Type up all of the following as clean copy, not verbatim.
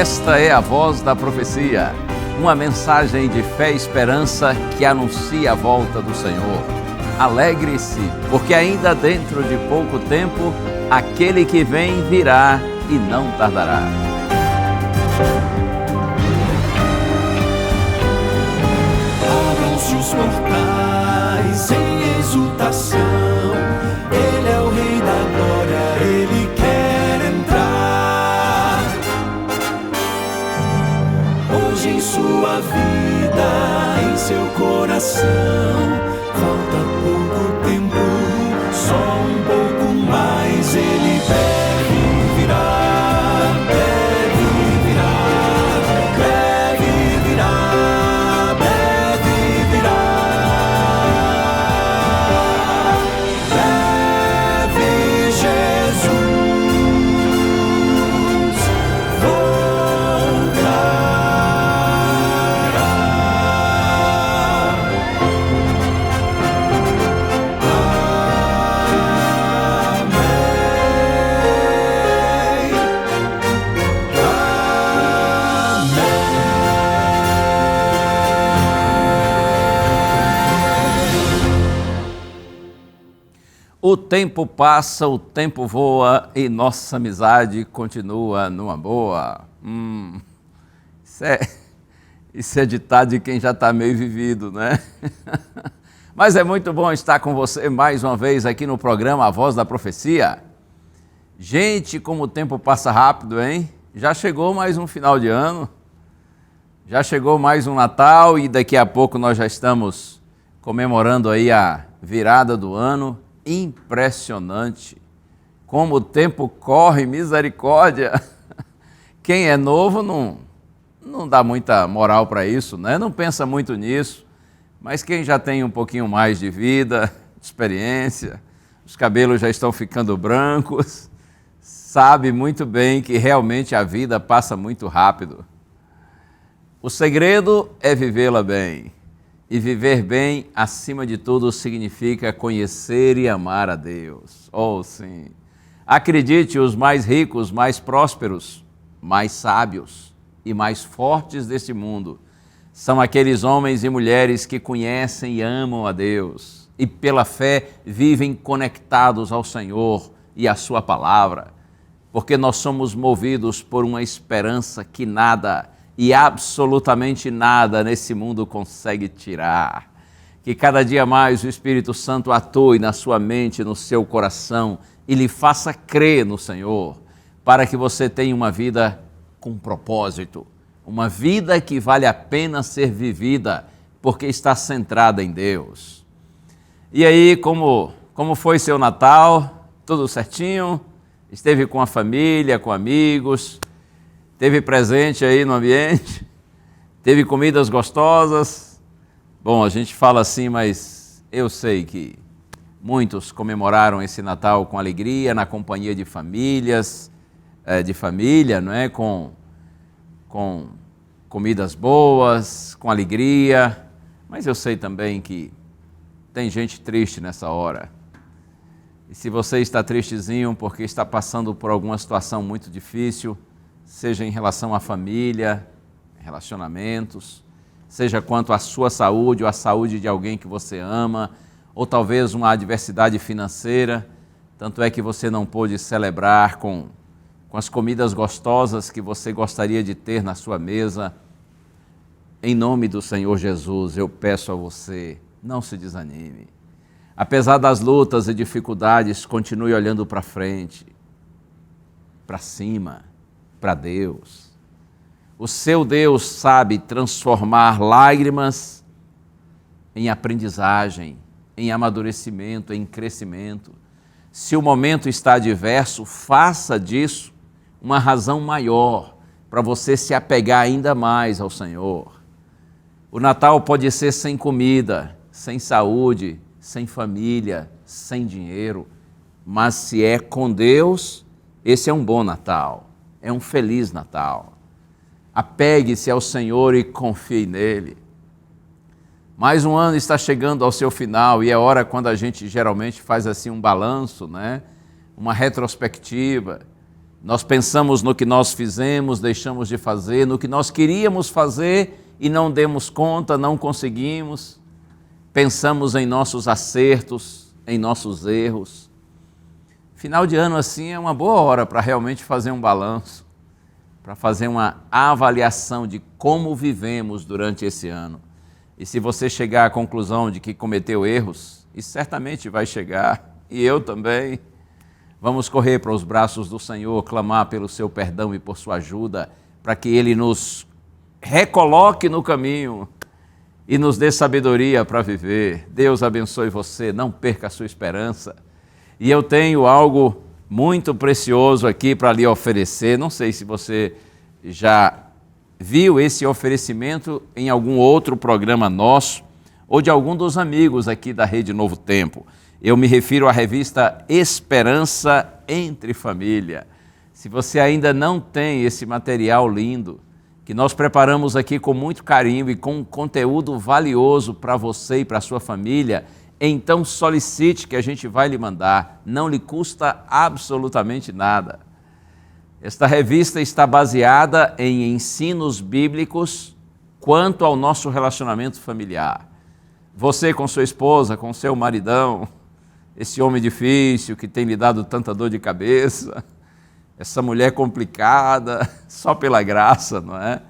Esta é a Voz da Profecia, uma mensagem de fé e esperança que anuncia a volta do Senhor. Alegre-se, porque ainda dentro de pouco tempo, aquele que vem virá e não tardará. Abram-se os portais em exultação, Ele é o Rei da Glória, Ele quer entrar. Hoje em sua vida, em seu coração, falta pouco tempo, só um pouco mais, Ele deve virar, deve virar, deve virar, deve virar, deve Jesus O tempo passa, o tempo voa e nossa amizade continua numa boa. Isso é ditado de quem já está meio vivido, né? Mas é muito bom estar com você mais uma vez aqui no programa A Voz da Profecia. Gente, como o tempo passa rápido, hein? Já chegou mais um final de ano, já chegou mais um Natal e daqui a pouco nós já estamos comemorando aí a virada do ano. Impressionante como o tempo corre, misericórdia. Quem é novo não dá muita moral para isso, né? Não pensa muito nisso, mas quem já tem um pouquinho mais de vida, experiência, os cabelos já estão ficando brancos, sabe muito bem que realmente a vida passa muito rápido. O segredo é vivê-la bem. E viver bem, acima de tudo, significa conhecer e amar a Deus. Oh, sim. Acredite, os mais ricos, mais prósperos, mais sábios e mais fortes deste mundo são aqueles homens e mulheres que conhecem e amam a Deus e pela fé vivem conectados ao Senhor e à sua palavra, porque nós somos movidos por uma esperança que nada e absolutamente nada nesse mundo consegue tirar. Que cada dia mais o Espírito Santo atue na sua mente, no seu coração e lhe faça crer no Senhor, para que você tenha uma vida com propósito, uma vida que vale a pena ser vivida, porque está centrada em Deus. E aí, como foi seu Natal? Tudo certinho? Esteve com a família, com amigos? Teve presente aí no ambiente? Teve comidas gostosas? Bom, a gente fala assim, mas eu sei que muitos comemoraram esse Natal com alegria, na companhia de famílias, de família, não é? Com comidas boas, com alegria. Mas eu sei também que tem gente triste nessa hora. E se você está tristezinho porque está passando por alguma situação muito difícil, seja em relação à família, relacionamentos, seja quanto à sua saúde ou à saúde de alguém que você ama, ou talvez uma adversidade financeira, tanto é que você não pôde celebrar com as comidas gostosas que você gostaria de ter na sua mesa. Em nome do Senhor Jesus, eu peço a você, não se desanime. Apesar das lutas e dificuldades, continue olhando para frente, para cima, para Deus. O seu Deus sabe transformar lágrimas em aprendizagem, em amadurecimento, em crescimento. Se o momento está adverso, faça disso uma razão maior para você se apegar ainda mais ao Senhor. O Natal pode ser sem comida, sem saúde, sem família, sem dinheiro, mas se é com Deus, esse é um bom Natal. É um feliz Natal. Apegue-se ao Senhor e confie nele. Mais um ano está chegando ao seu final e é hora quando a gente geralmente faz assim um balanço, né? Uma retrospectiva Nós pensamos no que nós fizemos, deixamos de fazer, no que nós queríamos fazer e não demos conta, não conseguimos. Pensamos em nossos acertos, em nossos erros. Final de ano assim é uma boa hora para realmente fazer um balanço, para fazer uma avaliação de como vivemos durante esse ano. E se você chegar à conclusão de que cometeu erros, e certamente vai chegar, e eu também, vamos correr para os braços do Senhor, clamar pelo seu perdão e por sua ajuda, para que Ele nos recoloque no caminho e nos dê sabedoria para viver. Deus abençoe você, não perca a sua esperança. E eu tenho algo muito precioso aqui para lhe oferecer. Não sei se você já viu esse oferecimento em algum outro programa nosso ou de algum dos amigos aqui da Rede Novo Tempo. Eu me refiro à revista Esperança Entre Família. Se você ainda não tem esse material lindo, que nós preparamos aqui com muito carinho e com um conteúdo valioso para você e para a sua família, então solicite que a gente vai lhe mandar, não lhe custa absolutamente nada. Esta revista está baseada em ensinos bíblicos quanto ao nosso relacionamento familiar. Você com sua esposa, com seu maridão, esse homem difícil que tem lhe dado tanta dor de cabeça, essa mulher complicada, só pela graça, não é?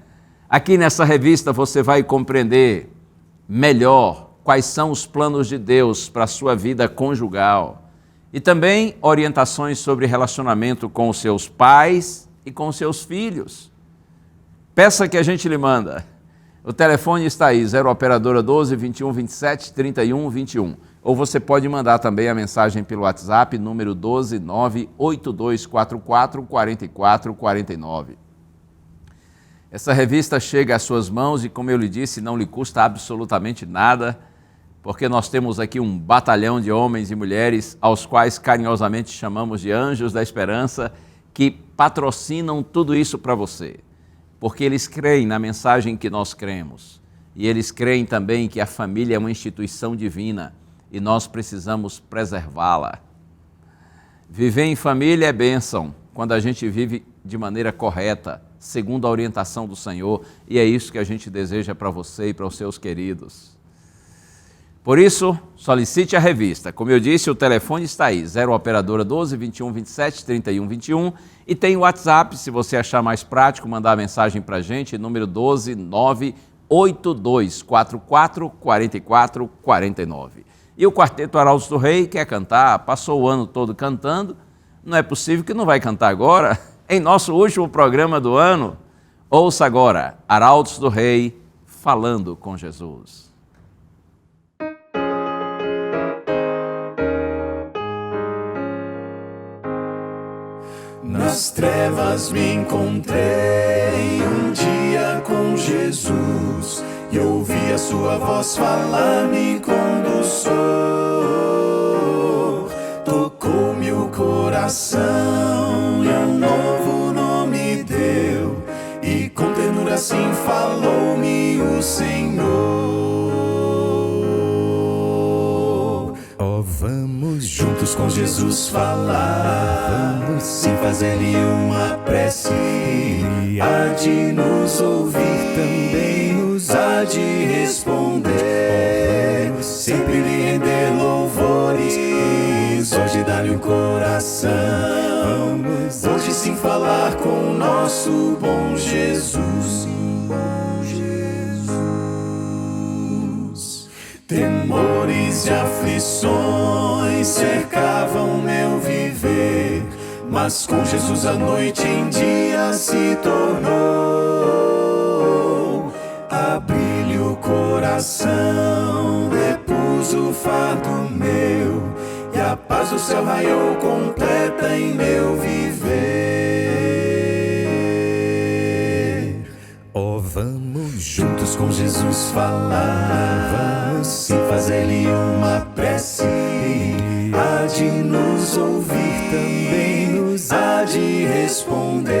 Aqui nessa revista você vai compreender melhor quais são os planos de Deus para a sua vida conjugal e também orientações sobre relacionamento com os seus pais e com os seus filhos. Peça que a gente lhe manda. O telefone está aí, 0 operadora 12 21 27 31 21. Ou você pode mandar também a mensagem pelo WhatsApp, número 12 98244 4449. Essa revista chega às suas mãos e, como eu lhe disse, não lhe custa absolutamente nada, porque nós temos aqui um batalhão de homens e mulheres aos quais carinhosamente chamamos de Anjos da Esperança, que patrocinam tudo isso para você, porque eles creem na mensagem que nós cremos e eles creem também que a família é uma instituição divina e nós precisamos preservá-la. Viver em família é bênção quando a gente vive de maneira correta, segundo a orientação do Senhor, e é isso que a gente deseja para você e para os seus queridos. Por isso, solicite a revista. Como eu disse, o telefone está aí, 0 operadora 12 21 27 31 21, e tem o WhatsApp, se você achar mais prático, mandar a mensagem para a gente, número 12 98244 4449. E o Quarteto Arautos do Rei quer cantar, passou o ano todo cantando, não é possível que não vai cantar agora, em nosso último programa do ano. Ouça agora, Arautos do Rei, falando com Jesus. Nas trevas me encontrei um dia com Jesus e ouvi a sua voz falar, me conduziu, tocou-me o coração e um novo nome deu, e com ternura assim falou-me o Senhor. Vamos juntos com Jesus falar, vamos sim fazer-lhe uma prece, há de nos ouvir também, nos há de responder, sempre lhe render louvores, hoje dar-lhe um coração, vamos hoje sim falar com o nosso bom Jesus. Temores e aflições cercavam meu viver, mas com Jesus a noite em dia se tornou. Abri-lhe o coração, depus o fardo meu, e a paz do céu raiou completa em meu viver. Oh, vamos juntos com Jesus falar, vamos sim fazer-lhe uma prece, há de nos ouvir também, nos há de responder,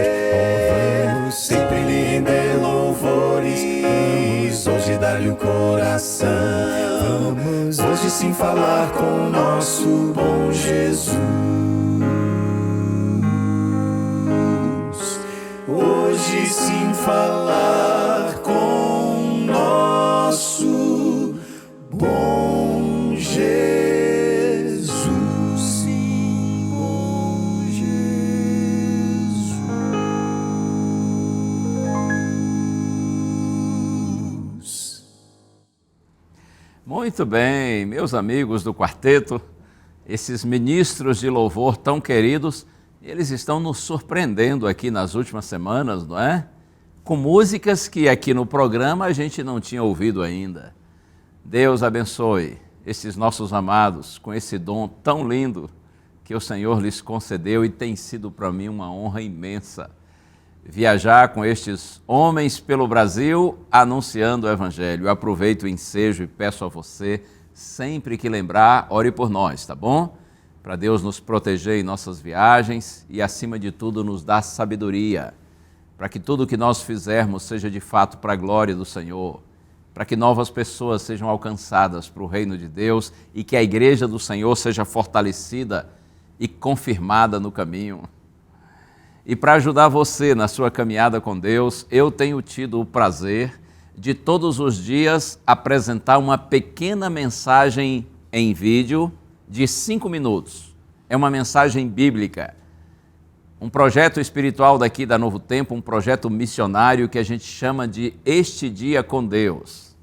vamos sempre lhe render louvores, vamos hoje dar-lhe o coração, vamos hoje sim falar com o nosso bom Jesus. pode sim falar com nosso bom Jesus. Sim, bom Jesus. Muito bem, meus amigos do quarteto, esses ministros de louvor tão queridos, eles estão nos surpreendendo aqui nas últimas semanas, não é? Com músicas que aqui no programa a gente não tinha ouvido ainda. Deus abençoe esses nossos amados com esse dom tão lindo que o Senhor lhes concedeu, e tem sido para mim uma honra imensa viajar com estes homens pelo Brasil anunciando o Evangelho. Eu aproveito o ensejo e peço a você, sempre que lembrar, ore por nós, tá bom? Para Deus nos proteger em nossas viagens e, acima de tudo, nos dar sabedoria, para que tudo o que nós fizermos seja de fato para a glória do Senhor, para que novas pessoas sejam alcançadas para o reino de Deus e que a igreja do Senhor seja fortalecida e confirmada no caminho. E para ajudar você na sua caminhada com Deus, eu tenho tido o prazer de todos os dias apresentar uma pequena mensagem em vídeo de 5 minutos. É uma mensagem bíblica, um projeto espiritual daqui da Novo Tempo, um projeto missionário que a gente chama de Este Dia com Deus.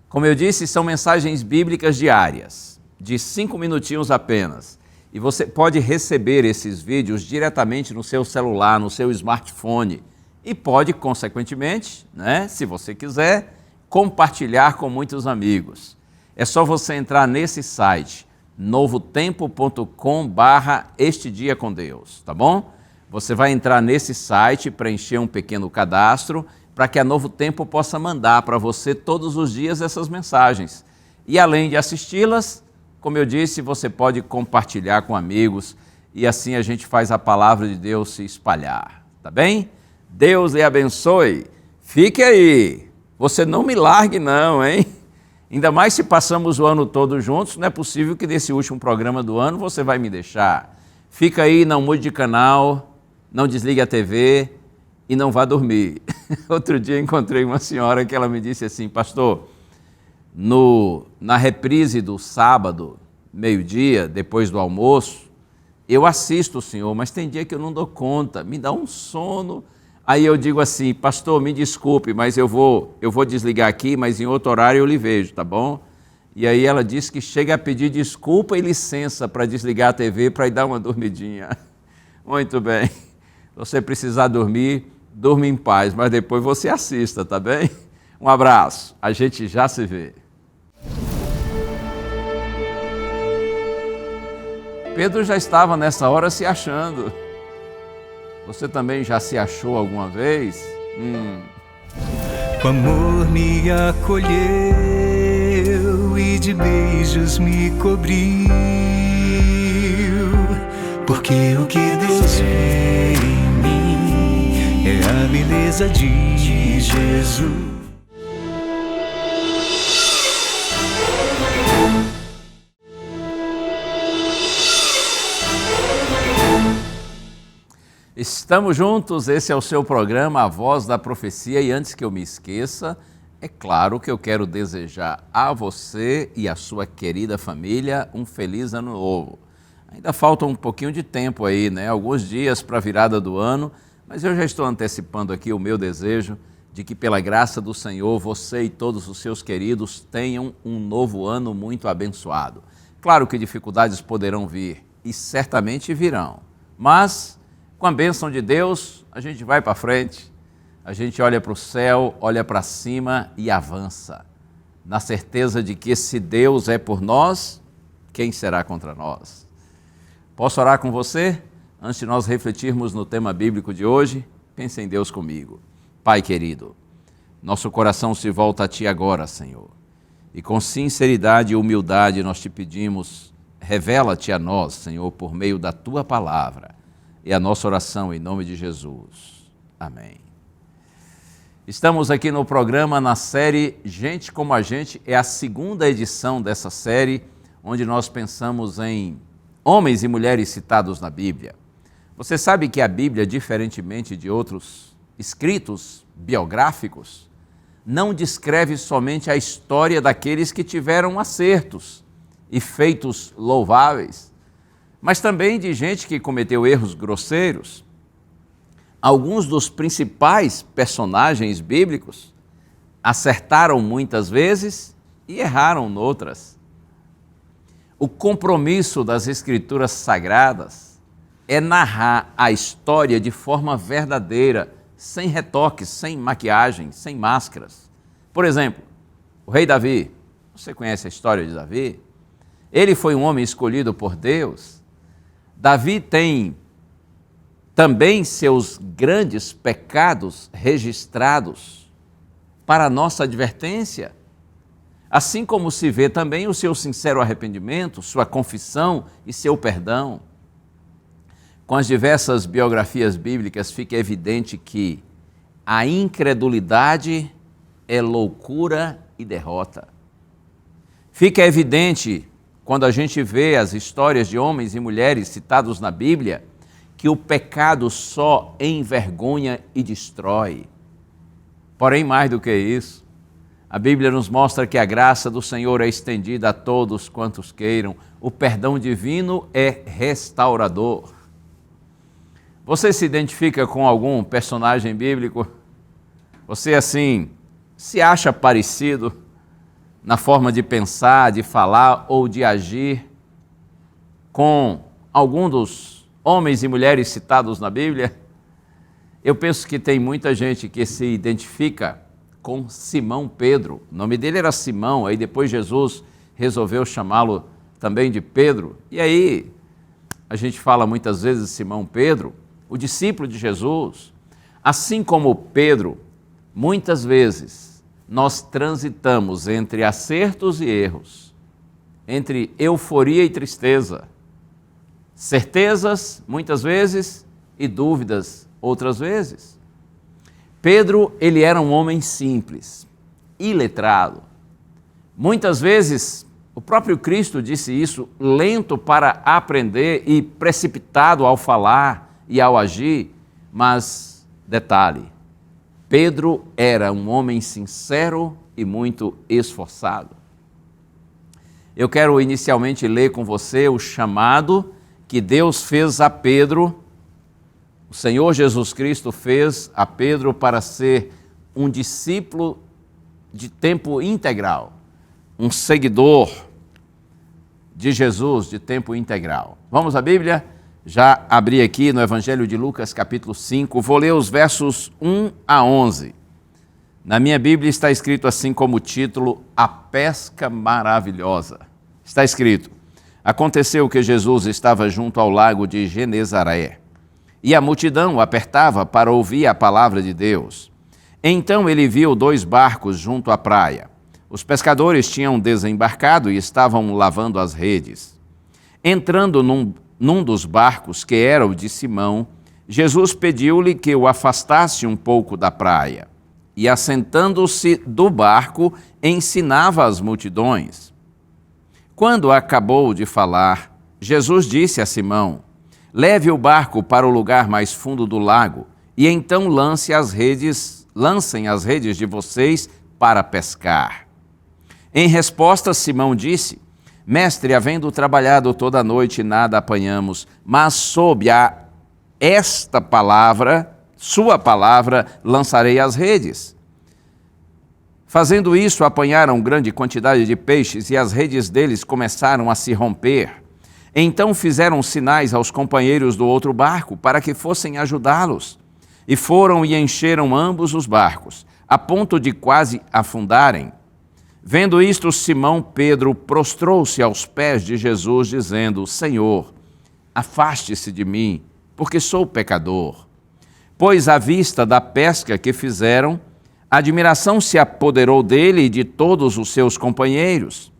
Como eu disse, são mensagens bíblicas diárias, de 5 minutinhos apenas. E você pode receber esses vídeos diretamente no seu celular, no seu smartphone. E pode, consequentemente, né, se você quiser, compartilhar com muitos amigos. É só você entrar nesse site, novotempo.com/Este Dia com Deus, tá bom? Você vai entrar nesse site, preencher um pequeno cadastro, para que a Novo Tempo possa mandar para você todos os dias essas mensagens. E além de assisti-las, como eu disse, você pode compartilhar com amigos, e assim a gente faz a palavra de Deus se espalhar, tá bem? Deus lhe abençoe. Fique aí. Você não me largue não, hein? Ainda mais se passamos o ano todo juntos, não é possível que nesse último programa do ano você vai me deixar. Fica aí, não mude de canal, não desligue a TV e não vá dormir. Outro dia encontrei uma senhora que ela me disse assim: pastor, na reprise do sábado, meio-dia, depois do almoço, eu assisto o senhor, mas tem dia que eu não dou conta, me dá um sono. Aí eu digo assim: pastor, me desculpe, mas eu vou desligar aqui, mas em outro horário eu lhe vejo, tá bom? E aí ela disse que chega a pedir desculpa e licença para desligar a TV para ir dar uma dormidinha. Muito bem. Se você precisar dormir, durma em paz, mas depois você assista, tá bem? Um abraço, a gente já se vê. Pedro já estava nessa hora se achando. Você também já se achou alguma vez? Com amor me acolheu e de beijos me cobriu, porque o que Deus vê em mim é a beleza de Jesus. Estamos juntos, esse é o seu programa A Voz da Profecia, e antes que eu me esqueça, é claro que eu quero desejar a você e a sua querida família um feliz ano novo. Ainda falta um pouquinho de tempo aí, né? Alguns dias para a virada do ano, mas eu já estou antecipando aqui o meu desejo de que, pela graça do Senhor, você e todos os seus queridos tenham um novo ano muito abençoado. Claro que dificuldades poderão vir, e certamente virão, mas com a bênção de Deus, a gente vai para frente, a gente olha para o céu, olha para cima e avança, na certeza de que se Deus é por nós, quem será contra nós? Posso orar com você? Antes de nós refletirmos no tema bíblico de hoje, pense em Deus comigo. Pai querido, nosso coração se volta a Ti agora, Senhor, e com sinceridade e humildade nós te pedimos, revela-te a nós, Senhor, por meio da Tua palavra. É a nossa oração em nome de Jesus. Amém. Estamos aqui no programa, na série Gente como a Gente. É a segunda edição dessa série, onde nós pensamos em homens e mulheres citados na Bíblia. Você sabe que a Bíblia, diferentemente de outros escritos biográficos não descreve somente a história daqueles que tiveram acertos e feitos louváveis, mas também de gente que cometeu erros grosseiros. Alguns dos principais personagens bíblicos acertaram muitas vezes e erraram noutras. O compromisso das Escrituras Sagradas é narrar a história de forma verdadeira, sem retoques, sem maquiagem, sem máscaras. Por exemplo, o rei Davi, você conhece a história de Davi? Ele foi um homem escolhido por Deus. Davi tem também seus grandes pecados registrados para nossa advertência, assim como se vê também o seu sincero arrependimento, sua confissão e seu perdão. Com as diversas biografias bíblicas fica evidente que a incredulidade é loucura e derrota. Fica evidente, quando a gente vê as histórias de homens e mulheres citados na Bíblia, que o pecado só envergonha e destrói. Porém, mais do que isso, a Bíblia nos mostra que a graça do Senhor é estendida a todos quantos queiram. O perdão divino é restaurador. Você se identifica com algum personagem bíblico? Você, assim, se acha parecido na forma de pensar, de falar ou de agir com algum dos homens e mulheres citados na Bíblia? Eu penso que tem muita gente que se identifica com Simão Pedro. O nome dele era Simão, aí depois Jesus resolveu chamá-lo também de Pedro. E aí a gente fala muitas vezes de Simão Pedro, o discípulo de Jesus. Assim como Pedro, muitas vezes nós transitamos entre acertos e erros, entre euforia e tristeza, certezas, muitas vezes, e dúvidas, outras vezes. Pedro, ele era um homem simples, iletrado. Muitas vezes, o próprio Cristo disse isso, lento para aprender e precipitado ao falar e ao agir, mas, detalhe, Pedro era um homem sincero e muito esforçado. Eu quero inicialmente ler com você o chamado que Deus fez a Pedro, o Senhor Jesus Cristo fez a Pedro para ser um discípulo de tempo integral, um seguidor de Jesus de tempo integral. Vamos à Bíblia? Já abri aqui no Evangelho de Lucas, capítulo 5, vou ler os versos 1 a 11. Na minha Bíblia está escrito assim como título, A Pesca Maravilhosa. Está escrito: aconteceu que Jesus estava junto ao lago de Genezaré, e a multidão o apertava para ouvir a palavra de Deus. Então ele viu 2 barcos junto à praia. Os pescadores tinham desembarcado e estavam lavando as redes. Entrando num dos barcos, que era o de Simão, Jesus pediu-lhe que o afastasse um pouco da praia. E assentando-se do barco, ensinava as multidões. Quando acabou de falar, Jesus disse a Simão: leve o barco para o lugar mais fundo do lago, e então lancem as redes de vocês para pescar. Em resposta, Simão disse: mestre, havendo trabalhado toda a noite, nada apanhamos, mas sob esta palavra, sua palavra, lançarei as redes. Fazendo isso, apanharam grande quantidade de peixes e as redes deles começaram a se romper. Então fizeram sinais aos companheiros do outro barco para que fossem ajudá-los. E foram e encheram ambos os barcos, a ponto de quase afundarem. Vendo isto, Simão Pedro prostrou-se aos pés de Jesus, dizendo: Senhor, afaste-se de mim, porque sou pecador. Pois à vista da pesca que fizeram, a admiração se apoderou dele e de todos os seus companheiros,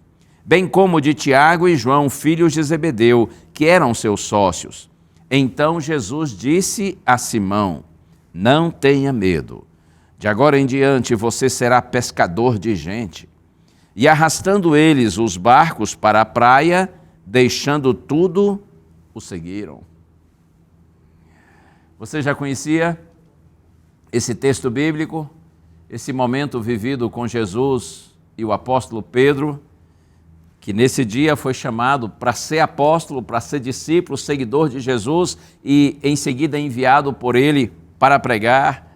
bem como de Tiago e João, filhos de Zebedeu, que eram seus sócios. Então Jesus disse a Simão: não tenha medo, de agora em diante você será pescador de gente. E arrastando eles os barcos para a praia, deixando tudo, o seguiram. Você já conhecia esse texto bíblico, esse momento vivido com Jesus e o apóstolo Pedro, que nesse dia foi chamado para ser apóstolo, para ser discípulo, seguidor de Jesus e em seguida enviado por ele para pregar.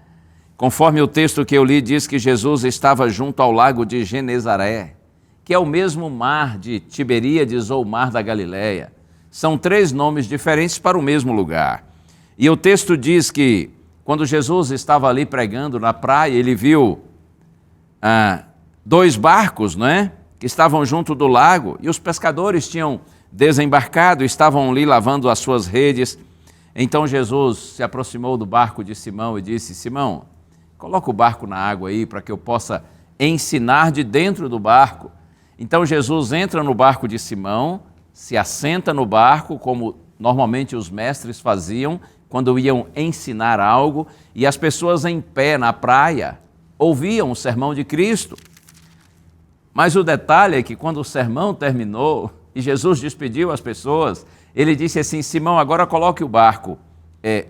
Conforme o texto que eu li, diz que Jesus estava junto ao lago de Genezaré, que é o mesmo mar de Tiberíades ou mar da Galileia. São 3 nomes diferentes para o mesmo lugar. E o texto diz que quando Jesus estava ali pregando na praia, ele viu 2 barcos, não é? Que estavam junto do lago, e os pescadores tinham desembarcado, estavam ali lavando as suas redes. Então Jesus se aproximou do barco de Simão e disse: Simão, coloca o barco na água aí para que eu possa ensinar de dentro do barco. Então Jesus entra no barco de Simão, se assenta no barco, como normalmente os mestres faziam quando iam ensinar algo, e as pessoas em pé na praia ouviam o sermão de Cristo. Mas o detalhe é que quando o sermão terminou e Jesus despediu as pessoas, ele disse assim: Simão, agora coloque o barco,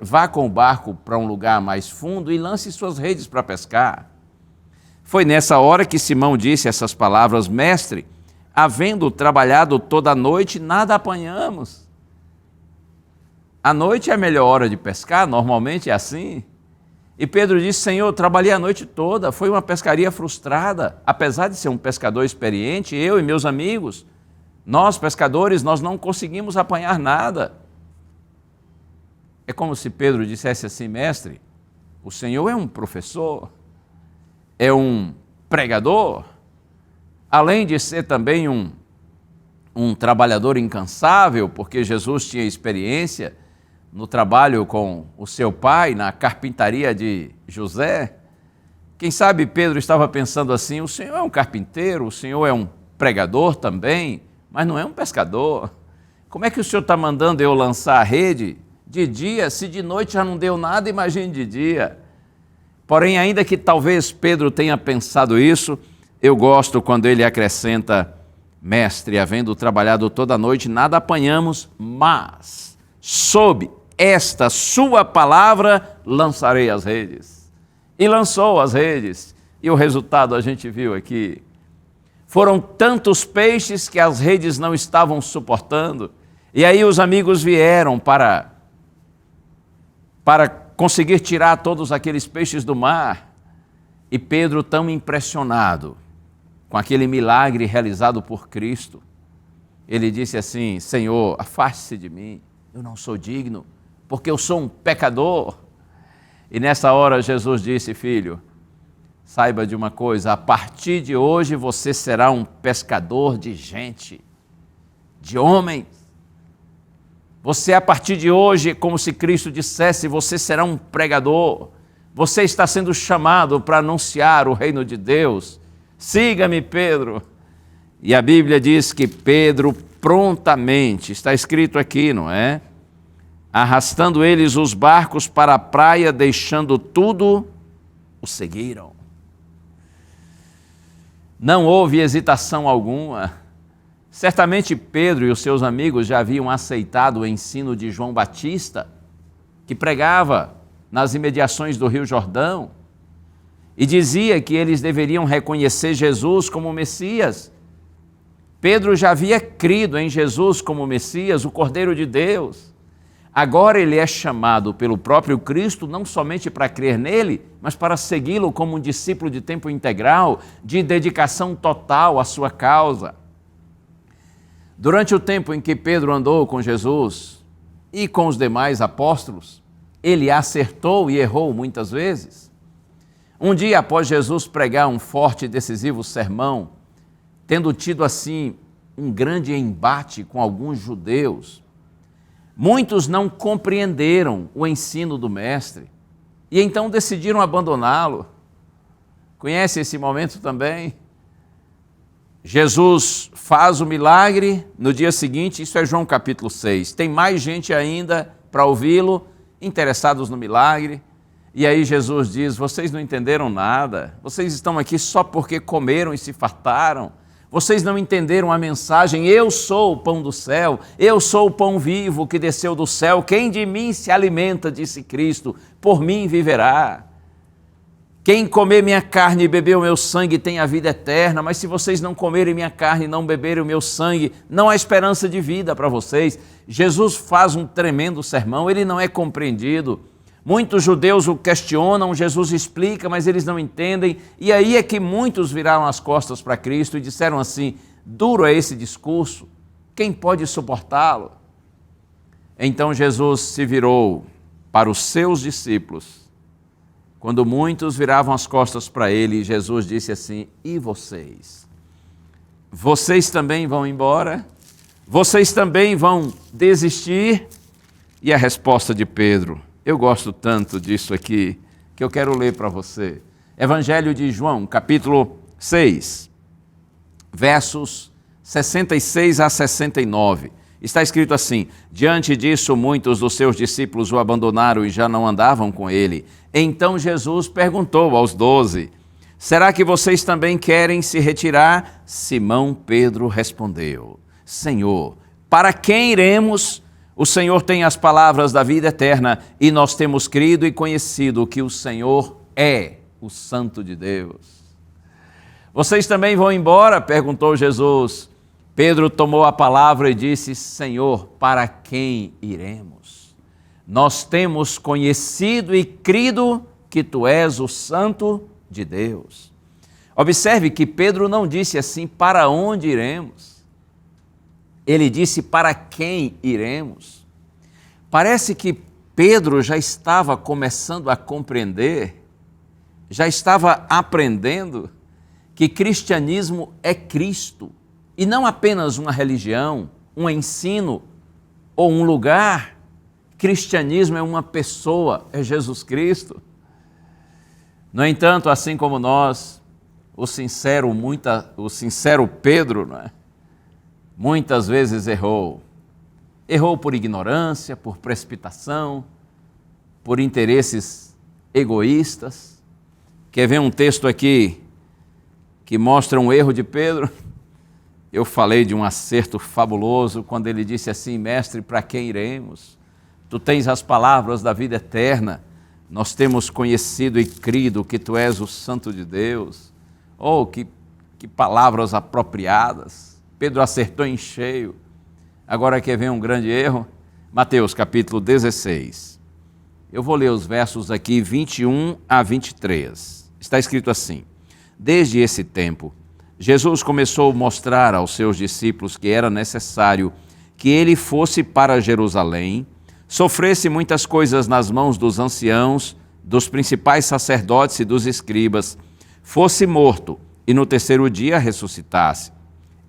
vá com o barco para um lugar mais fundo e lance suas redes para pescar. Foi nessa hora que Simão disse essas palavras: Mestre, havendo trabalhado toda a noite, nada apanhamos. A noite é a melhor hora de pescar, normalmente é assim. E Pedro disse: Senhor, trabalhei a noite toda, foi uma pescaria frustrada. Apesar de ser um pescador experiente, eu e meus amigos, nós pescadores, nós não conseguimos apanhar nada. É como se Pedro dissesse assim: Mestre, o Senhor é um professor, é um pregador, além de ser também um trabalhador incansável, porque Jesus tinha experiência no trabalho com o seu pai, na carpintaria de José. Quem sabe Pedro estava pensando assim: o Senhor é um carpinteiro, o Senhor é um pregador também, mas não é um pescador. Como é que o Senhor está mandando eu lançar a rede de dia? Se de noite já não deu nada, imagine de dia. Porém, ainda que talvez Pedro tenha pensado isso, eu gosto quando ele acrescenta: Mestre, havendo trabalhado toda a noite, nada apanhamos, mas sob esta sua palavra lançarei as redes. E lançou as redes, e o resultado a gente viu aqui. Foram tantos peixes que as redes não estavam suportando, e aí os amigos vieram para conseguir tirar todos aqueles peixes do mar. E Pedro, tão impressionado com aquele milagre realizado por Cristo, ele disse assim: Senhor, afaste-se de mim, eu não sou digno, porque eu sou um pecador. E nessa hora Jesus disse: Filho, saiba de uma coisa, a partir de hoje você será um pescador de gente, de homens. Você, a partir de hoje, como se Cristo dissesse, você será um pregador. Você está sendo chamado para anunciar o reino de Deus. Siga-me, Pedro. E a Bíblia diz que Pedro prontamente, está escrito aqui, não é? Arrastando eles os barcos para a praia, deixando tudo, o seguiram. Não houve hesitação alguma. Certamente Pedro e os seus amigos já haviam aceitado o ensino de João Batista, que pregava nas imediações do Rio Jordão, e dizia que eles deveriam reconhecer Jesus como Messias. Pedro já havia crido em Jesus como Messias, o Cordeiro de Deus. Agora ele é chamado pelo próprio Cristo não somente para crer nele, mas para segui-lo como um discípulo de tempo integral, de dedicação total à sua causa. Durante o tempo em que Pedro andou com Jesus e com os demais apóstolos, ele acertou e errou muitas vezes. Um dia após Jesus pregar um forte e decisivo sermão, tendo tido assim um grande embate com alguns judeus, muitos não compreenderam o ensino do mestre e então decidiram abandoná-lo. Conhece esse momento também? Jesus faz o milagre, no dia seguinte, isso é João capítulo 6, tem mais gente ainda para ouvi-lo, interessados no milagre, e aí Jesus diz: vocês não entenderam nada, vocês estão aqui só porque comeram e se fartaram, vocês não entenderam a mensagem, eu sou o pão do céu, eu sou o pão vivo que desceu do céu, quem de mim se alimenta, disse Cristo, por mim viverá. Quem comer minha carne e beber o meu sangue tem a vida eterna, mas se vocês não comerem minha carne e não beberem o meu sangue, não há esperança de vida para vocês. Jesus faz um tremendo sermão, ele não é compreendido. Muitos judeus o questionam, Jesus explica, mas eles não entendem. E aí é que muitos viraram as costas para Cristo e disseram assim: duro é esse discurso, quem pode suportá-lo? Então Jesus se virou para os seus discípulos. Quando muitos viravam as costas para ele, Jesus disse assim: e vocês? Vocês também vão embora? Vocês também vão desistir? E a resposta de Pedro, eu gosto tanto disso aqui, que eu quero ler para você. Evangelho de João, capítulo 6, versos 66 a 69. Está escrito assim: diante disso, muitos dos seus discípulos o abandonaram e já não andavam com ele. Então Jesus perguntou aos 12, será que vocês também querem se retirar? Simão Pedro respondeu, Senhor, para quem iremos? O Senhor tem as palavras da vida eterna e nós temos crido e conhecido que o Senhor é o Santo de Deus. Vocês também vão embora? Perguntou Jesus. Pedro tomou a palavra e disse, Senhor, para quem iremos? Nós temos conhecido e crido que Tu és o Santo de Deus. Observe que Pedro não disse assim, para onde iremos? Ele disse, para quem iremos? Parece que Pedro já estava começando a compreender, já estava aprendendo que cristianismo é Cristo. E não apenas uma religião, um ensino ou um lugar. Cristianismo é uma pessoa, é Jesus Cristo. No entanto, assim como nós, o sincero Pedro, não é? Muitas vezes errou. Errou por ignorância, por precipitação, por interesses egoístas. Quer ver um texto aqui que mostra um erro de Pedro? Eu falei de um acerto fabuloso quando ele disse assim, mestre, para quem iremos? Tu tens as palavras da vida eterna, nós temos conhecido e crido que Tu és o Santo de Deus. Oh, que palavras apropriadas. Pedro acertou em cheio. Agora quer ver um grande erro? Mateus capítulo 16. Eu vou ler os versos aqui 21 a 23. Está escrito assim, desde esse tempo, Jesus começou a mostrar aos seus discípulos que era necessário que ele fosse para Jerusalém, sofresse muitas coisas nas mãos dos anciãos, dos principais sacerdotes e dos escribas, fosse morto e no terceiro dia ressuscitasse.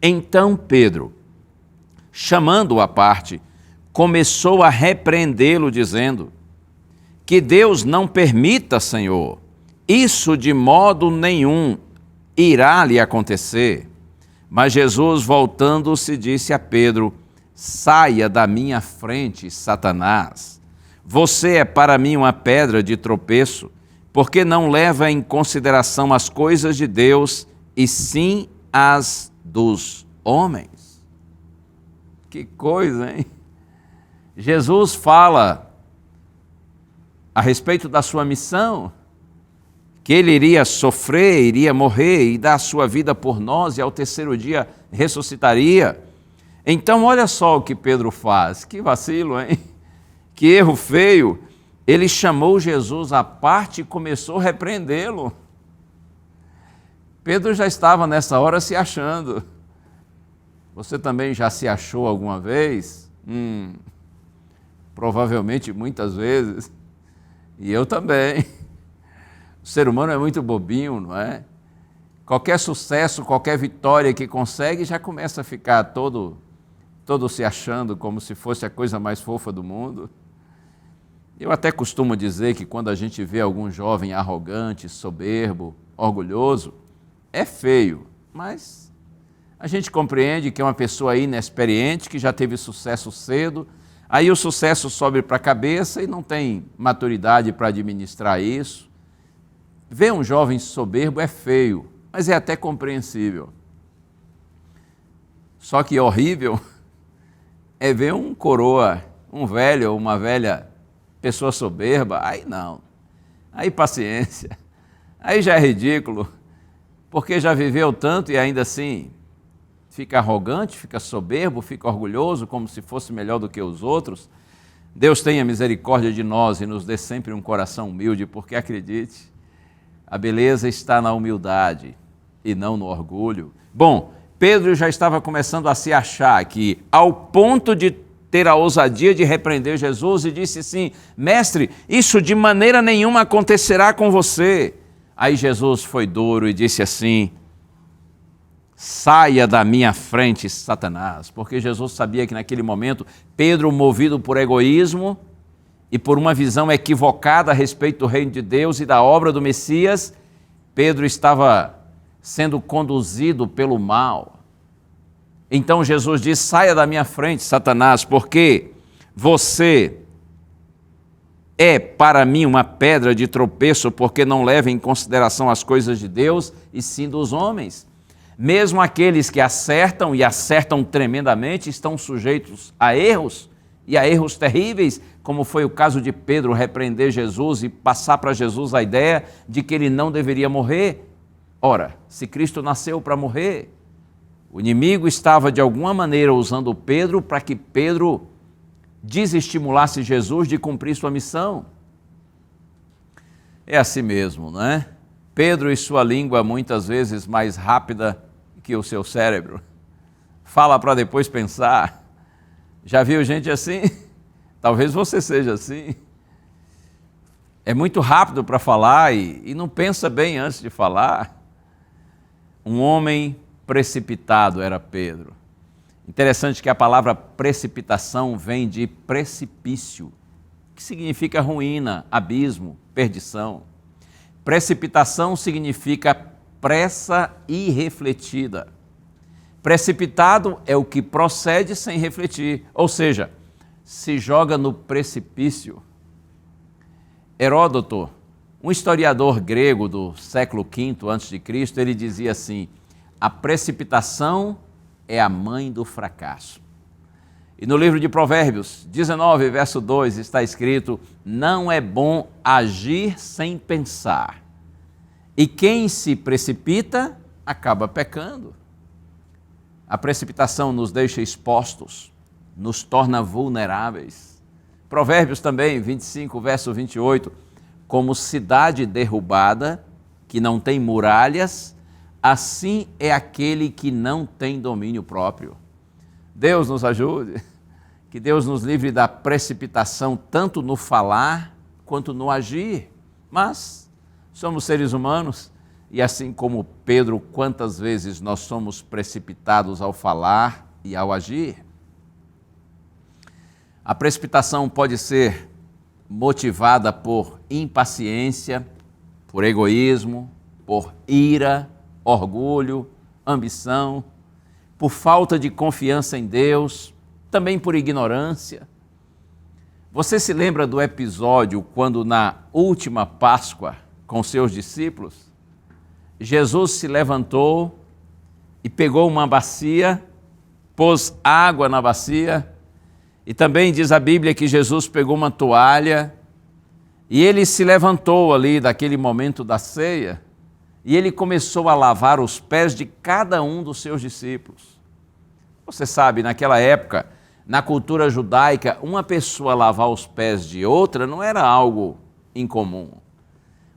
Então Pedro, chamando-o à parte, começou a repreendê-lo, dizendo, que Deus não permita, Senhor, isso de modo nenhum irá lhe acontecer. Mas Jesus, voltando-se, disse a Pedro, saia da minha frente, Satanás. Você é para mim uma pedra de tropeço, porque não leva em consideração as coisas de Deus, e sim as dos homens. Que coisa, hein? Jesus fala a respeito da sua missão, que ele iria sofrer, iria morrer e dar a sua vida por nós e ao terceiro dia ressuscitaria. Então olha só o que Pedro faz, que vacilo, hein? Que erro feio. Ele chamou Jesus à parte e começou a repreendê-lo. Pedro já estava nessa hora se achando. Você também já se achou alguma vez? Provavelmente muitas vezes. E eu também. O ser humano é muito bobinho, não é? Qualquer sucesso, qualquer vitória que consegue, já começa a ficar todo se achando como se fosse a coisa mais fofa do mundo. Eu até costumo dizer que quando a gente vê algum jovem arrogante, soberbo, orgulhoso, é feio, mas a gente compreende que é uma pessoa inexperiente, que já teve sucesso cedo, aí o sucesso sobe para a cabeça e não tem maturidade para administrar isso. Ver um jovem soberbo é feio, mas é até compreensível. Só que horrível é ver um coroa, um velho ou uma velha pessoa soberba. Aí não, aí paciência. Aí já é ridículo, porque já viveu tanto e ainda assim fica arrogante, fica soberbo, fica orgulhoso, como se fosse melhor do que os outros. Deus tenha misericórdia de nós e nos dê sempre um coração humilde, porque acredite, a beleza está na humildade e não no orgulho. Bom, Pedro já estava começando a se achar aqui, ao ponto de ter a ousadia de repreender Jesus e disse assim: mestre, isso de maneira nenhuma acontecerá com você. Aí Jesus foi duro e disse assim: saia da minha frente, Satanás, porque Jesus sabia que naquele momento Pedro, movido por egoísmo e por uma visão equivocada a respeito do reino de Deus e da obra do Messias, Pedro estava sendo conduzido pelo mal. Então Jesus diz: saia da minha frente, Satanás, porque você é para mim uma pedra de tropeço, porque não leva em consideração as coisas de Deus e sim dos homens. Mesmo aqueles que acertam e acertam tremendamente estão sujeitos a erros e a erros terríveis, como foi o caso de Pedro repreender Jesus e passar para Jesus a ideia de que ele não deveria morrer. Ora, se Cristo nasceu para morrer, o inimigo estava de alguma maneira usando Pedro para que Pedro desestimulasse Jesus de cumprir sua missão. É assim mesmo, não é? Pedro e sua língua muitas vezes mais rápida que o seu cérebro. Fala para depois pensar. Já viu gente assim? Talvez você seja assim. É muito rápido para falar e não pensa bem antes de falar. Um homem precipitado era Pedro. Interessante que a palavra precipitação vem de precipício, que significa ruína, abismo, perdição. Precipitação significa pressa irrefletida. Precipitado é o que procede sem refletir, ou seja, se joga no precipício. Heródoto, um historiador grego do século V a.C., ele dizia assim: a precipitação é a mãe do fracasso. E no livro de Provérbios 19, verso 2, está escrito: não é bom agir sem pensar, e quem se precipita acaba pecando. A precipitação nos deixa expostos, nos torna vulneráveis. Provérbios também, 25, verso 28, como cidade derrubada, que não tem muralhas, assim é aquele que não tem domínio próprio. Deus nos ajude, que Deus nos livre da precipitação tanto no falar quanto no agir. Mas somos seres humanos e assim como Pedro, quantas vezes nós somos precipitados ao falar e ao agir? A precipitação pode ser motivada por impaciência, por egoísmo, por ira, orgulho, ambição, por falta de confiança em Deus, também por ignorância. Você se lembra do episódio quando na última Páscoa, com seus discípulos, Jesus se levantou e pegou uma bacia, pôs água na bacia, e também diz a Bíblia que Jesus pegou uma toalha e ele se levantou ali daquele momento da ceia e ele começou a lavar os pés de cada um dos seus discípulos. Você sabe, naquela época, na cultura judaica, uma pessoa lavar os pés de outra não era algo incomum.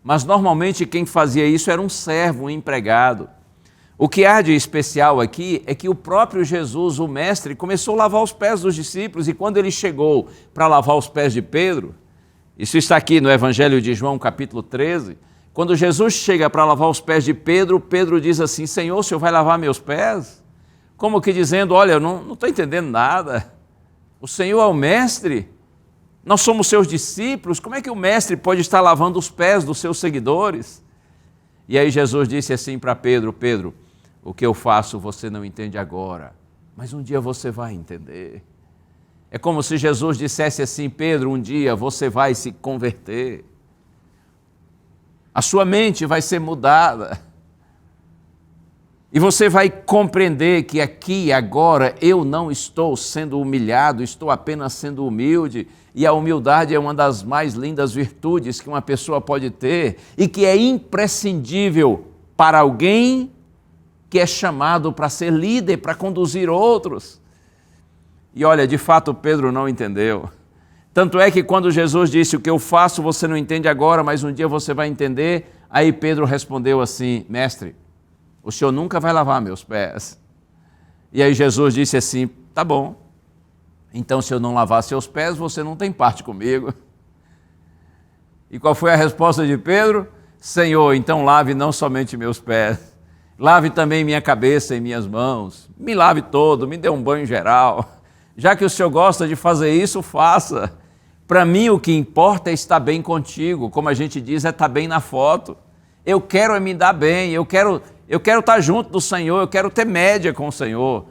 Mas normalmente quem fazia isso era um servo, um empregado. O que há de especial aqui é que o próprio Jesus, o mestre, começou a lavar os pés dos discípulos e quando ele chegou para lavar os pés de Pedro, isso está aqui no Evangelho de João, capítulo 13, quando Jesus chega para lavar os pés de Pedro, Pedro diz assim: Senhor, o Senhor vai lavar meus pés? Como que dizendo: olha, eu não estou entendendo nada, o Senhor é o mestre, nós somos seus discípulos, como é que o mestre pode estar lavando os pés dos seus seguidores? E aí Jesus disse assim para Pedro: Pedro, o que eu faço você não entende agora, mas um dia você vai entender. É como se Jesus dissesse assim: Pedro, um dia você vai se converter, a sua mente vai ser mudada. E você vai compreender que aqui e agora eu não estou sendo humilhado, estou apenas sendo humilde. E a humildade é uma das mais lindas virtudes que uma pessoa pode ter e que é imprescindível para alguém que é chamado para ser líder, para conduzir outros. E olha, de fato Pedro não entendeu. Tanto é que quando Jesus disse: o que eu faço você não entende agora, mas um dia você vai entender. Aí Pedro respondeu assim: mestre, o senhor nunca vai lavar meus pés. E aí Jesus disse assim: tá bom, então se eu não lavar seus pés, você não tem parte comigo. E qual foi a resposta de Pedro? Senhor, então lave não somente meus pés, lave também minha cabeça e minhas mãos, me lave todo, me dê um banho geral. Já que o senhor gosta de fazer isso, faça. Para mim o que importa é estar bem contigo, como a gente diz, é estar bem na foto. Eu quero me dar bem, eu quero estar junto do Senhor, eu quero ter média com o Senhor.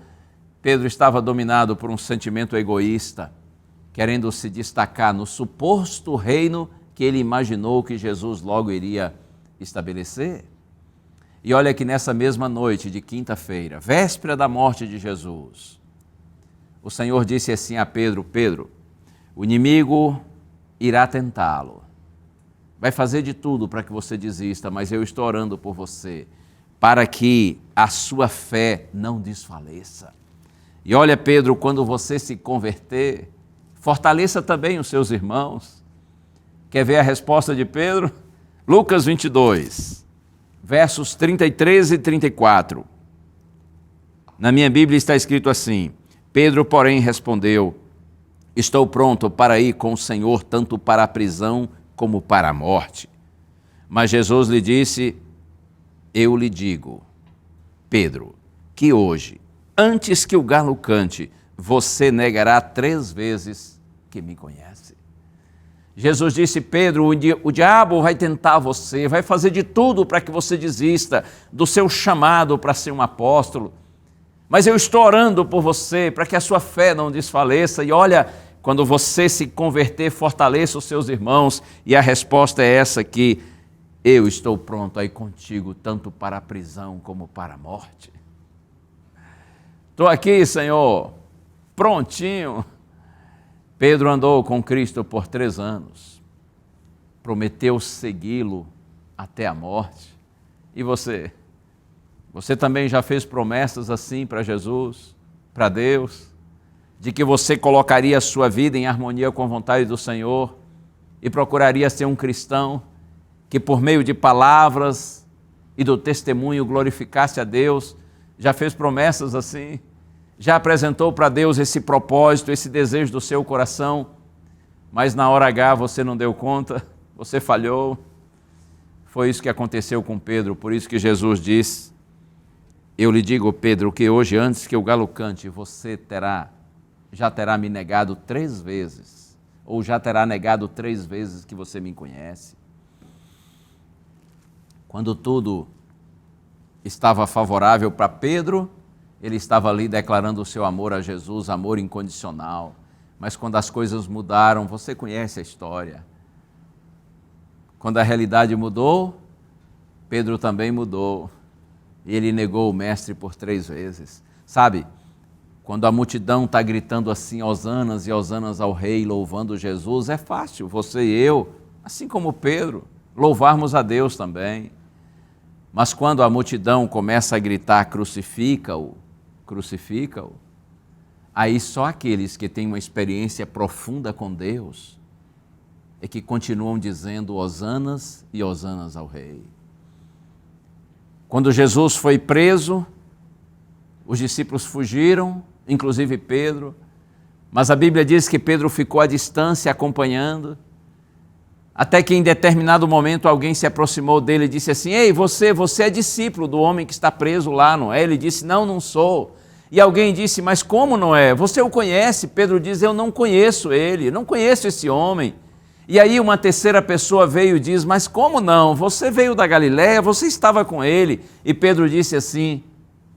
Pedro estava dominado por um sentimento egoísta, querendo se destacar no suposto reino que ele imaginou que Jesus logo iria estabelecer. E olha que nessa mesma noite de quinta-feira, véspera da morte de Jesus, o Senhor disse assim a Pedro: Pedro, o inimigo irá tentá-lo, vai fazer de tudo para que você desista, mas eu estou orando por você, para que a sua fé não desfaleça. E olha, Pedro, quando você se converter, fortaleça também os seus irmãos. Quer ver a resposta de Pedro? Lucas 22, versos 33 e 34. Na minha Bíblia está escrito assim: Pedro, porém, respondeu: estou pronto para ir com o Senhor tanto para a prisão como para a morte. Mas Jesus lhe disse: eu lhe digo, Pedro, que hoje, antes que o galo cante, você negará 3 vezes que me conhece. Jesus disse: Pedro, o diabo vai tentar você, vai fazer de tudo para que você desista do seu chamado para ser um apóstolo. Mas eu estou orando por você, para que a sua fé não desfaleça. E olha, quando você se converter, fortaleça os seus irmãos. E a resposta é essa aqui: eu estou pronto aí contigo, tanto para a prisão como para a morte. Estou aqui, Senhor, prontinho. Pedro andou com Cristo por 3 anos, prometeu segui-lo até a morte. E você? Você também já fez promessas assim para Jesus, para Deus, de que você colocaria a sua vida em harmonia com a vontade do Senhor e procuraria ser um cristão que por meio de palavras e do testemunho glorificasse a Deus? Já fez promessas assim? Já apresentou para Deus esse propósito, esse desejo do seu coração, mas na hora H você não deu conta, você falhou. Foi isso que aconteceu com Pedro, por isso que Jesus diz: eu lhe digo, Pedro, que hoje, antes que o galo cante, você já terá me negado 3 vezes, ou já terá negado 3 vezes que você me conhece. Quando tudo estava favorável para Pedro, ele estava ali declarando o seu amor a Jesus, amor incondicional. Mas quando as coisas mudaram, você conhece a história. Quando a realidade mudou, Pedro também mudou. E ele negou o mestre por 3 vezes. Sabe, quando a multidão está gritando assim, hosanas e hosanas ao rei, louvando Jesus, é fácil você e eu, assim como Pedro, louvarmos a Deus também. Mas quando a multidão começa a gritar: crucifica-o, crucifica-o, aí só aqueles que têm uma experiência profunda com Deus é que continuam dizendo hosanas e hosanas ao rei. Quando Jesus foi preso, os discípulos fugiram, inclusive Pedro, mas a Bíblia diz que Pedro ficou à distância acompanhando, até que em determinado momento alguém se aproximou dele e disse assim: ei, você é discípulo do homem que está preso lá, não é? Ele disse: não sou. E alguém disse: mas como não é? Você o conhece? Pedro diz: eu não conheço ele, não conheço esse homem. E aí uma terceira pessoa veio e diz: mas como não? Você veio da Galiléia, você estava com ele. E Pedro disse assim: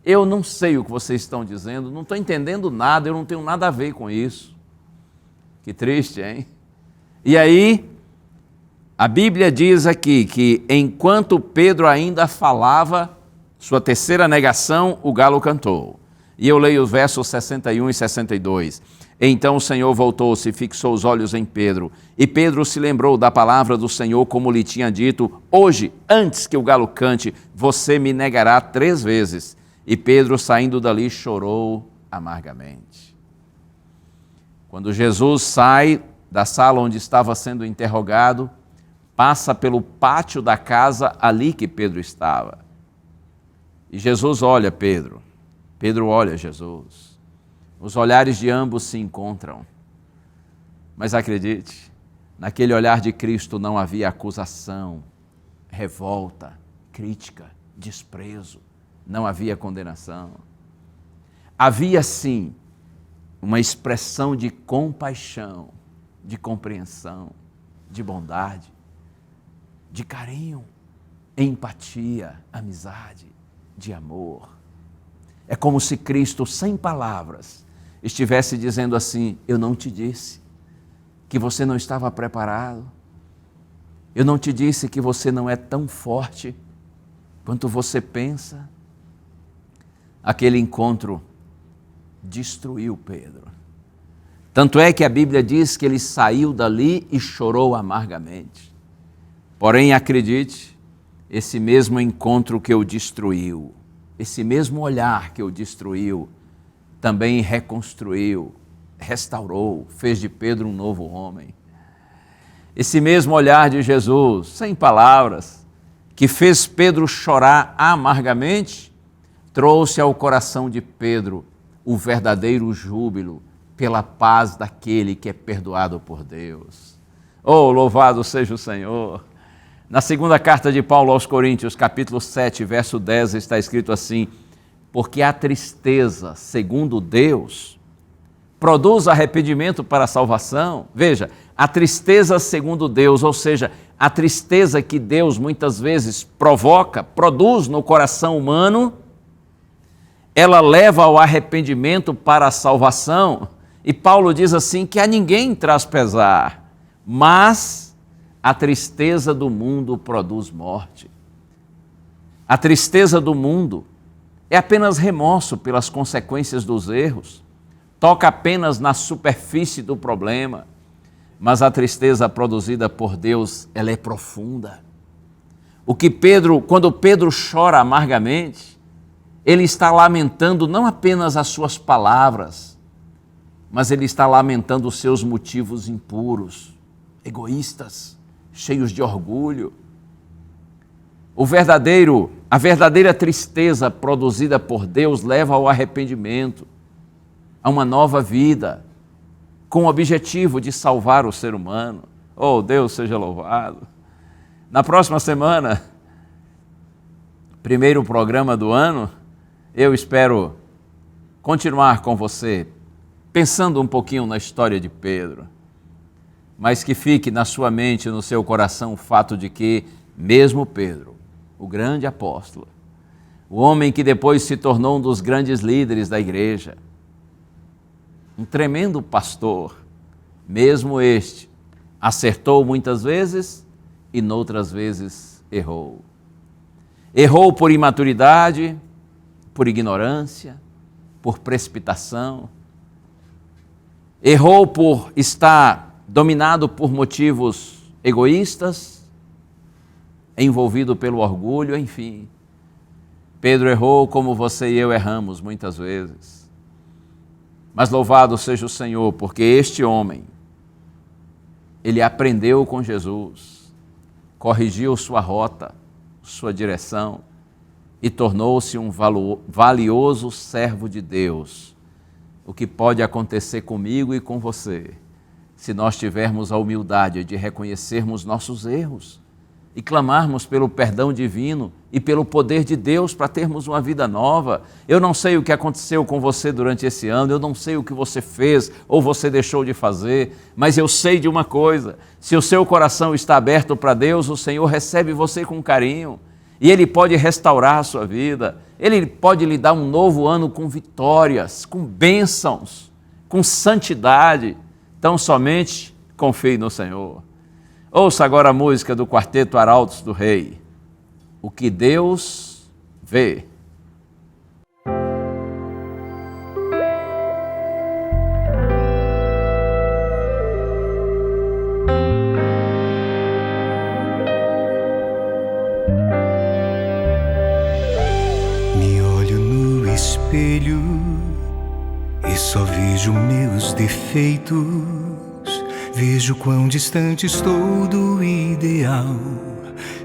eu não sei o que vocês estão dizendo, não estou entendendo nada, eu não tenho nada a ver com isso. Que triste, hein? E aí, a Bíblia diz aqui que enquanto Pedro ainda falava, Sua terceira negação, o galo cantou. E eu leio os versos 61 e 62. Então o Senhor voltou-se e fixou os olhos em Pedro. E Pedro se lembrou da palavra do Senhor, como lhe tinha dito: hoje, antes que o galo cante, você me negará 3 vezes. E Pedro, saindo dali, chorou amargamente. Quando Jesus sai da sala onde estava sendo interrogado, passa pelo pátio da casa ali que Pedro estava. E Jesus olha Pedro. Pedro olha Jesus. Os olhares de ambos se encontram. Mas acredite, naquele olhar de Cristo não havia acusação, revolta, crítica, desprezo. Não havia condenação. Havia sim uma expressão de compaixão, de compreensão, de bondade, de carinho, empatia, amizade, de amor. É como se Cristo, sem palavras, estivesse dizendo assim: eu não te disse que você não estava preparado, eu não te disse que você não é tão forte quanto você pensa. Aquele encontro destruiu Pedro. Tanto é que a Bíblia diz que ele saiu dali e chorou amargamente. Porém, acredite, esse mesmo encontro que o destruiu, esse mesmo olhar que o destruiu, também reconstruiu, restaurou, fez de Pedro um novo homem. Esse mesmo olhar de Jesus, sem palavras, que fez Pedro chorar amargamente, trouxe ao coração de Pedro o verdadeiro júbilo pela paz daquele que é perdoado por Deus. Oh, louvado seja o Senhor! Na segunda carta de Paulo aos Coríntios, capítulo 7, verso 10, está escrito assim: porque a tristeza, segundo Deus, produz arrependimento para a salvação. Veja, a tristeza segundo Deus, ou seja, a tristeza que Deus muitas vezes provoca, produz no coração humano, ela leva ao arrependimento para a salvação. E Paulo diz assim que a ninguém traz pesar, mas a tristeza do mundo produz morte. A tristeza do mundo é apenas remorso pelas consequências dos erros, toca apenas na superfície do problema, mas a tristeza produzida por Deus, ela é profunda. Quando Pedro chora amargamente, ele está lamentando não apenas as suas palavras, mas ele está lamentando os seus motivos impuros, egoístas, cheios de orgulho. A verdadeira tristeza produzida por Deus leva ao arrependimento, a uma nova vida, com o objetivo de salvar o ser humano. Oh, Deus seja louvado! Na próxima semana, primeiro programa do ano, eu espero continuar com você, pensando um pouquinho na história de Pedro, mas que fique na sua mente e no seu coração o fato de que, mesmo Pedro, o grande apóstolo, o homem que depois se tornou um dos grandes líderes da igreja, um tremendo pastor, mesmo este, acertou muitas vezes e noutras vezes errou. Errou por imaturidade, por ignorância, por precipitação. Errou por estar dominado por motivos egoístas, envolvido pelo orgulho, enfim. Pedro errou como você e eu erramos muitas vezes. Mas louvado seja o Senhor, porque este homem, ele aprendeu com Jesus, corrigiu sua rota, sua direção, e tornou-se um valioso servo de Deus. O que pode acontecer comigo e com você, se nós tivermos a humildade de reconhecermos nossos erros e clamarmos pelo perdão divino e pelo poder de Deus para termos uma vida nova. Eu não sei o que aconteceu com você durante esse ano, eu não sei o que você fez ou você deixou de fazer, mas eu sei de uma coisa: se o seu coração está aberto para Deus, o Senhor recebe você com carinho. E Ele pode restaurar a sua vida, Ele pode lhe dar um novo ano com vitórias, com bênçãos, com santidade. Então somente confie no Senhor. Ouça agora a música do Quarteto Arautos do Rei. O que Deus vê. Me olho no espelho e só vejo meus defeitos. Vejo quão distante estou do ideal,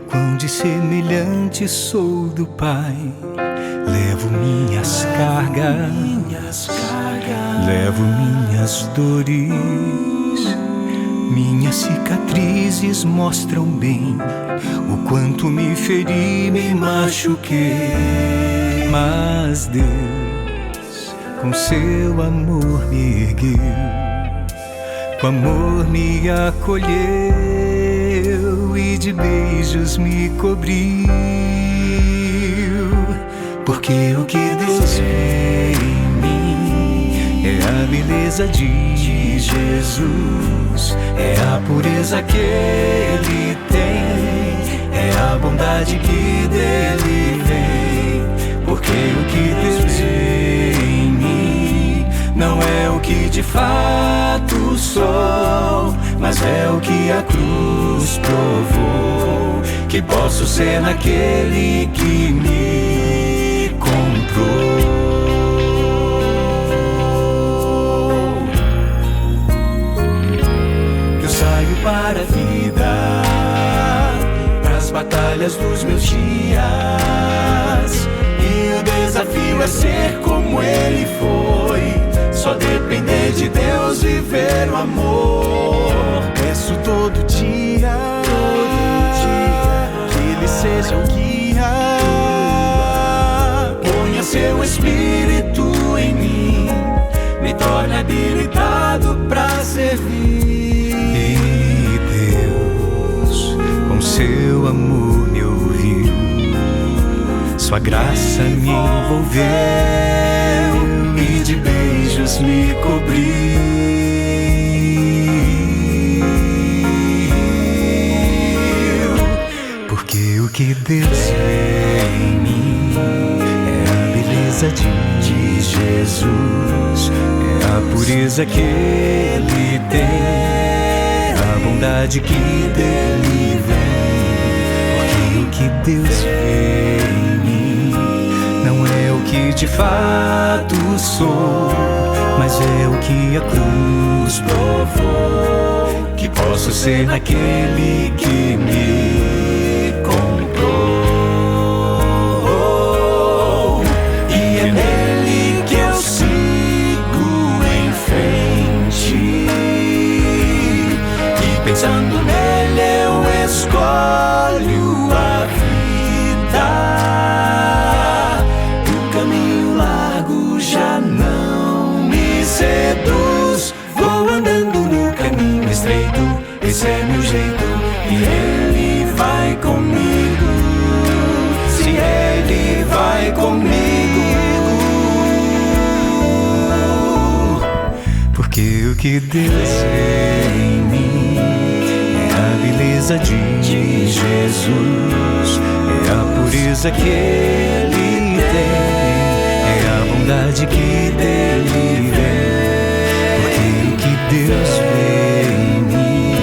quão dissemelhante sou do Pai. Levo minhas cargas, levo minhas dores. Minhas cicatrizes mostram bem o quanto me feri, me machuquei. Mas Deus, com seu amor me ergueu, com amor me acolheu e de beijos me cobriu. Porque o que Deus vê em mim é a beleza de Jesus, é a pureza que Ele tem, é a bondade que dele vem. Porque o que Deus vê em mim não é o que de fato sou, mas é o que a cruz provou, que posso ser naquele que me comprou. Eu saio para a vida, pras batalhas dos meus dias, e o desafio é ser como ele foi. Só depender de Deus, viver o amor. Peço todo dia que Ele seja o guia. Ponha seu Espírito em mim, me torne habilitado pra servir. E Deus, com seu amor me ouviu, sua graça me envolveu e de beijos me cobriu. Porque o que Deus vê em mim é a beleza de Jesus, é a pureza que Ele tem, a bondade que dele vem. Porque o que Deus vê em mim não é o que de fato sou, mas é o que a cruz provou, que posso ser naquele que me comprou. E é nele que eu sigo em frente, e pensando nele eu escolho a vida. Já não me seduz, vou andando no caminho estreito, esse é meu jeito, e Ele vai comigo. Se Ele vai comigo, porque o que Deus vê em mim é a beleza de Jesus, é a pureza que Ele tem, que dele vem. Porque o que Deus vê em mim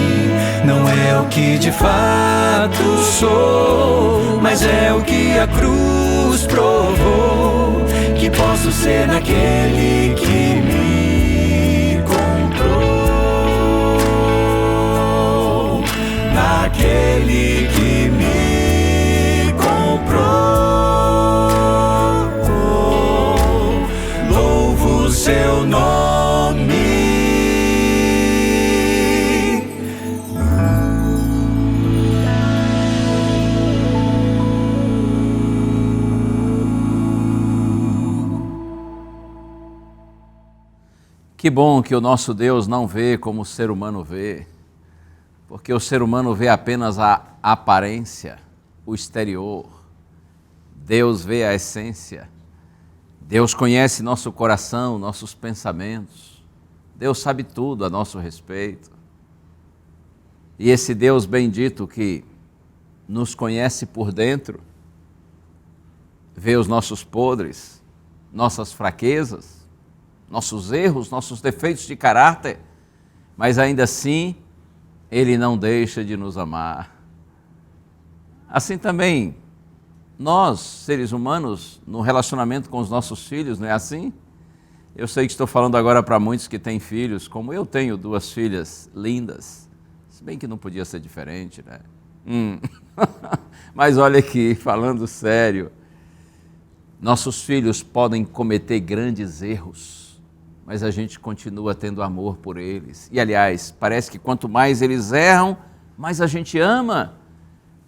não é o que de fato sou, mas é o que a cruz provou, que posso ser naquele que me comprou, naquele que me comprou. Seu nome. Que bom que o nosso Deus não vê como o ser humano vê, porque o ser humano vê apenas a aparência, o exterior. Deus vê a essência. Deus conhece nosso coração, nossos pensamentos. Deus sabe tudo a nosso respeito. E esse Deus bendito que nos conhece por dentro, vê os nossos podres, nossas fraquezas, nossos erros, nossos defeitos de caráter, mas ainda assim Ele não deixa de nos amar. Assim também, nós, seres humanos, no relacionamento com os nossos filhos, não é assim? Eu sei que estou falando agora para muitos que têm filhos, como eu tenho 2 filhas lindas, se bem que não podia ser diferente, né? Mas olha aqui, falando sério, nossos filhos podem cometer grandes erros, mas a gente continua tendo amor por eles. E aliás, parece que quanto mais eles erram, mais a gente ama,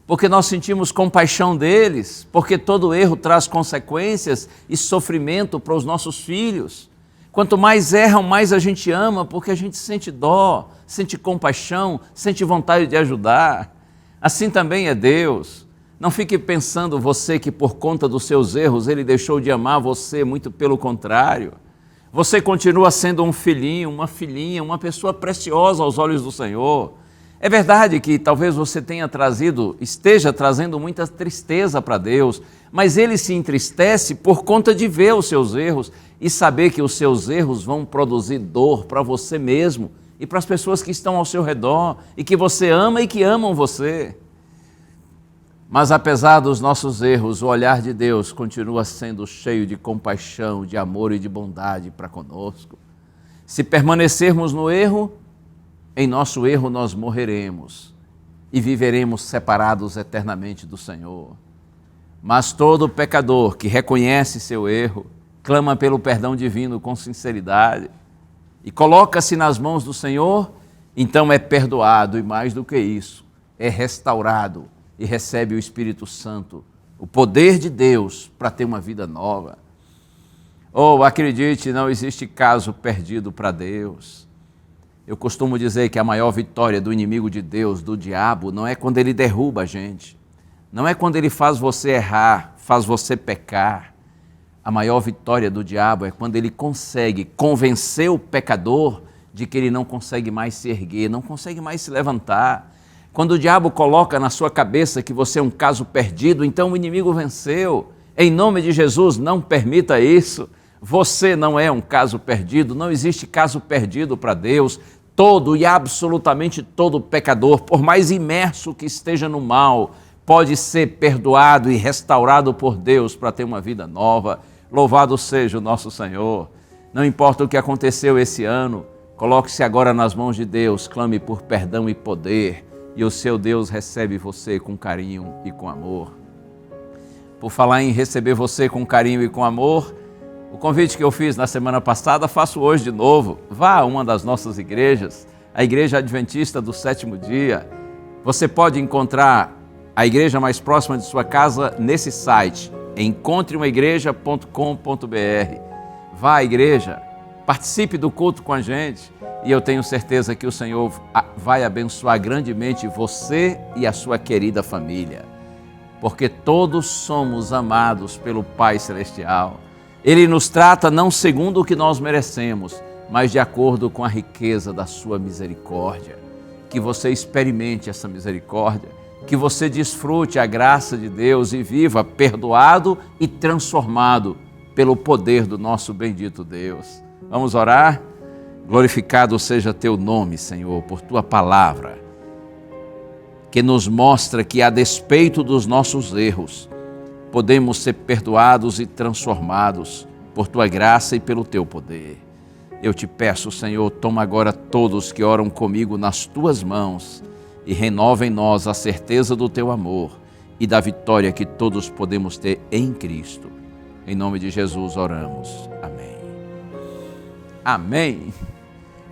porque nós sentimos compaixão deles, porque todo erro traz consequências e sofrimento para os nossos filhos. Quanto mais erram, mais a gente ama, porque a gente sente dó, sente compaixão, sente vontade de ajudar. Assim também é Deus. Não fique pensando você que por conta dos seus erros Ele deixou de amar você, muito pelo contrário. Você continua sendo um filhinho, uma filhinha, uma pessoa preciosa aos olhos do Senhor. É verdade que talvez você esteja trazendo muita tristeza para Deus, mas Ele se entristece por conta de ver os seus erros e saber que os seus erros vão produzir dor para você mesmo e para as pessoas que estão ao seu redor e que você ama e que amam você. Mas apesar dos nossos erros, o olhar de Deus continua sendo cheio de compaixão, de amor e de bondade para conosco. Se permanecermos no erro, em nosso erro nós morreremos e viveremos separados eternamente do Senhor. Mas todo pecador que reconhece seu erro, clama pelo perdão divino com sinceridade e coloca-se nas mãos do Senhor, então é perdoado e mais do que isso, é restaurado e recebe o Espírito Santo, o poder de Deus para ter uma vida nova. Acredite, não existe caso perdido para Deus. Eu costumo dizer que a maior vitória do inimigo de Deus, do diabo, não é quando ele derruba a gente, não é quando ele faz você errar, faz você pecar. A maior vitória do diabo é quando ele consegue convencer o pecador de que ele não consegue mais se erguer, não consegue mais se levantar. Quando o diabo coloca na sua cabeça que você é um caso perdido, então o inimigo venceu. Em nome de Jesus, não permita isso. Você não é um caso perdido, não existe caso perdido para Deus. Todo e absolutamente todo pecador, por mais imerso que esteja no mal, pode ser perdoado e restaurado por Deus para ter uma vida nova. Louvado seja o nosso Senhor. Não importa o que aconteceu esse ano, coloque-se agora nas mãos de Deus, clame por perdão e poder, e o seu Deus recebe você com carinho e com amor. Por falar em receber você com carinho e com amor, o convite que eu fiz na semana passada, faço hoje de novo. Vá a uma das nossas igrejas, a Igreja Adventista do Sétimo Dia. Você pode encontrar a igreja mais próxima de sua casa nesse site, encontreumaigreja.com.br. Vá à igreja, participe do culto com a gente e eu tenho certeza que o Senhor vai abençoar grandemente você e a sua querida família, porque todos somos amados pelo Pai Celestial. Ele nos trata não segundo o que nós merecemos, mas de acordo com a riqueza da sua misericórdia. Que você experimente essa misericórdia, que você desfrute a graça de Deus e viva perdoado e transformado pelo poder do nosso bendito Deus. Vamos orar? Glorificado seja teu nome, Senhor, por tua palavra, que nos mostra que, a despeito dos nossos erros, podemos ser perdoados e transformados por tua graça e pelo teu poder. Eu te peço, Senhor, toma agora todos que oram comigo nas tuas mãos e renova em nós a certeza do teu amor e da vitória que todos podemos ter em Cristo. Em nome de Jesus oramos. Amém. Amém.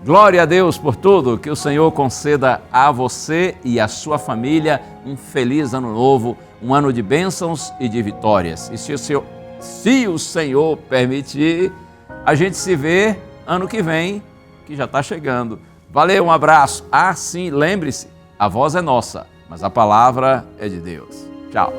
Glória a Deus por tudo. Que o Senhor conceda a você e a sua família um feliz ano novo, um ano de bênçãos e de vitórias. E se o Senhor permitir, a gente se vê ano que vem, que já está chegando. Valeu, um abraço. Sim, lembre-se, a voz é nossa, mas a palavra é de Deus. Tchau.